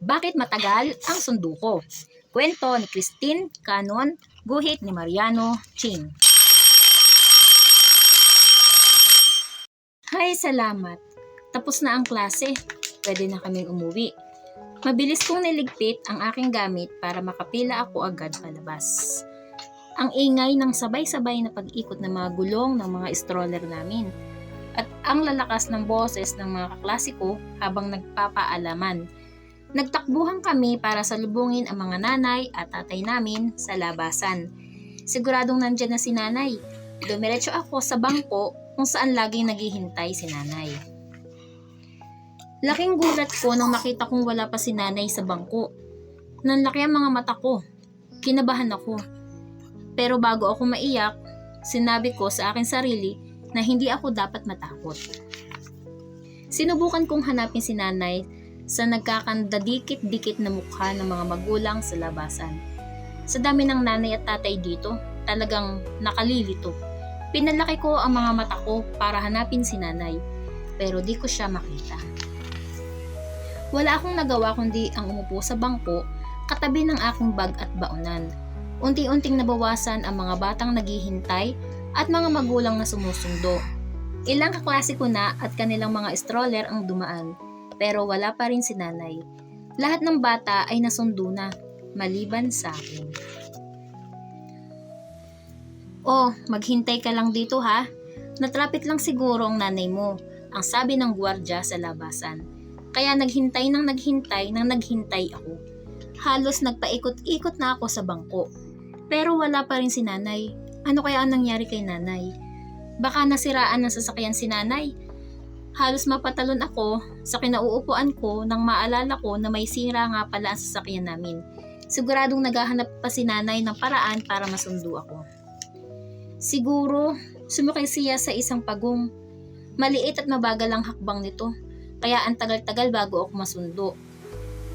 Bakit matagal ang sundo ko? Kwento ni Christine Canon, guhit ni Mariano Ching. Hay, salamat. Tapos na ang klase. Pwede na kaming umuwi. Mabilis kong niligpit ang aking gamit para makapila ako agad palabas. Ang ingay ng sabay-sabay na pag-ikot ng mga gulong ng mga stroller namin at ang lalakas ng boses ng mga kaklase ko habang nagpapaalaman. Nagtakbuhan kami para salubungin ang mga nanay at tatay namin sa labasan. Siguradong nandyan na si nanay. Dumiretso ako sa bangko kung saan laging naghihintay si nanay. Laking gulat ko nang makita kong wala pa si nanay sa bangko. Nanlaki ang mga mata ko. Kinabahan ako. Pero bago ako maiyak, sinabi ko sa aking sarili na hindi ako dapat matakot. Sinubukan kong hanapin si nanay sa nagkakandadikit-dikit na mukha ng mga magulang sa labasan. Sa dami ng nanay at tatay dito, talagang nakalilito. Pinalaki ko ang mga mata ko para hanapin si nanay, pero di ko siya makita. Wala akong nagawa kundi ang umupo sa bangko katabi ng aking bag at baonan. Unti-unting nabawasan ang mga batang naghihintay at mga magulang na sumusundo. Ilang kaklase ko na at kanilang mga stroller ang dumaan, pero wala pa rin si nanay. Lahat ng bata ay nasundo na, maliban sa akin. Oh, maghintay ka lang dito ha. Natrapik lang siguro ang nanay mo, ang sabi ng gwardiya sa labasan. Kaya naghintay ako. Halos nagpaikot-ikot na ako sa bangko. Pero wala pa rin si nanay. Ano kaya ang nangyari kay nanay? Baka nasiraan ng sasakyan si nanay. Halos mapatalon ako sa kinauupuan ko nang maalala ko na may sira nga pala ang sasakyan namin. Siguradong naghahanap pa si nanay ng paraan para masundo ako. Siguro, sumakay siya sa isang pagong. Maliit at mabagal ang hakbang nito, kaya ang tagal-tagal bago ako masundo.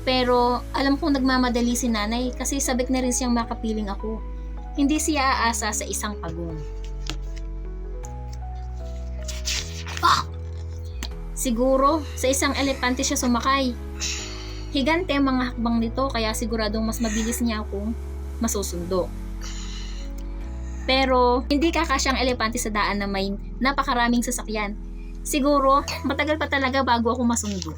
Pero alam kong nagmamadali si nanay kasi sabik na rin siyang makapiling ako. Hindi siya aasa sa isang pagong. Siguro, sa isang elepante siya sumakay. Higante ang mga hakbang nito kaya siguradong mas mabilis niya akong masusundo. Pero, hindi kakasya ang elepante sa daan na may napakaraming sasakyan. Siguro, matagal pa talaga bago ako masundo.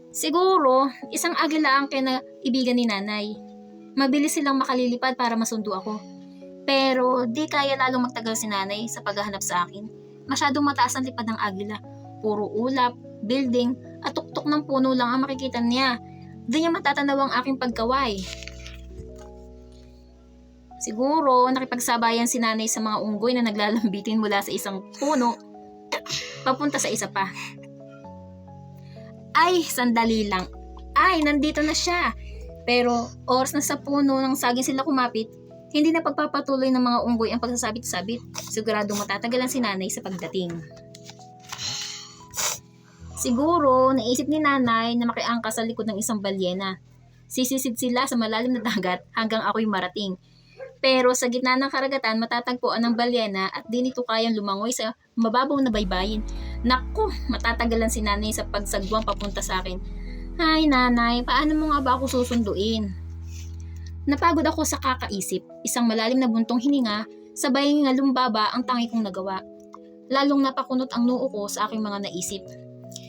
Siguro, isang agila ang kinaibigan ni nanay. Mabilis silang makalilipad para masundo ako. Pero, di kaya lalong magtagal si nanay sa paghahanap sa akin. Masyadong mataas ang lipad ng agila. Puro ulap, building, at tuktok ng puno lang ang makikita niya. Di niya matatanaw ang aking pagkaway. Siguro, nakipagsabayan si nanay sa mga unggoy na naglalambitin mula sa isang puno papunta sa isa pa. Ay, sandali lang. Ay, nandito na siya. Pero, oras na sa puno nang saging sila kumapit, hindi na pagpapatuloy ng mga unggoy ang pagsasabit-sabit. Siguradong matatagalan si nanay sa pagdating. Siguro, naisip ni nanay na makiangkas sa likod ng isang balyena. Sisisid sila sa malalim na dagat hanggang ako'y marating. Pero sa gitna ng karagatan, matatagpuan ng balyena at di nito kayang lumangoy sa mababaw na baybayin. Naku, matatagalan si nanay sa pagsagwang papunta sa akin. Ay nanay, paano mo nga ba ako susunduin? Napagod ako sa kakaisip. Isang malalim na buntong hininga, sabay nga lumbaba ang tangi kong nagawa. Lalong napakunot ang noo ko sa aking mga naisip.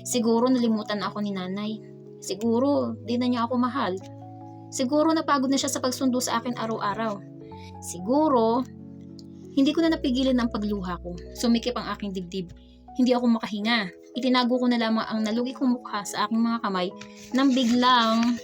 Siguro nalimutan na ako ni nanay. Siguro di na niya ako mahal. Siguro napagod na siya sa pagsundo sa akin araw-araw. Siguro hindi ko na napigilan ang pagluha ko. Sumikip ang aking dibdib. Hindi ako makahinga. Itinago ko na lamang ang nalugi kong mukha sa aking mga kamay nang biglang,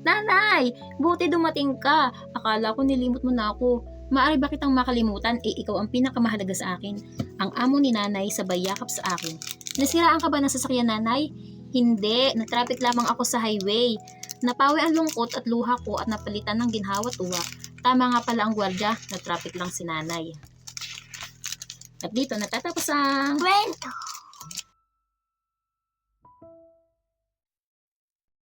Nanay! Buti dumating ka. Akala ko nilimot mo na ako. Maaari ba kitang makalimutan? Ikaw ang pinakamahalaga sa akin. Ang amo ni nanay sabay yakap sa akin. Nasiraan ka ba ng sasakyan, nanay? Hindi, natraffic lamang ako sa highway. Napawi ang lungkot at luha ko at napalitan ng ginhawa at uwa. Tama nga pala ang gwardiya, natraffic lang si nanay. At dito natatapos ang kwento.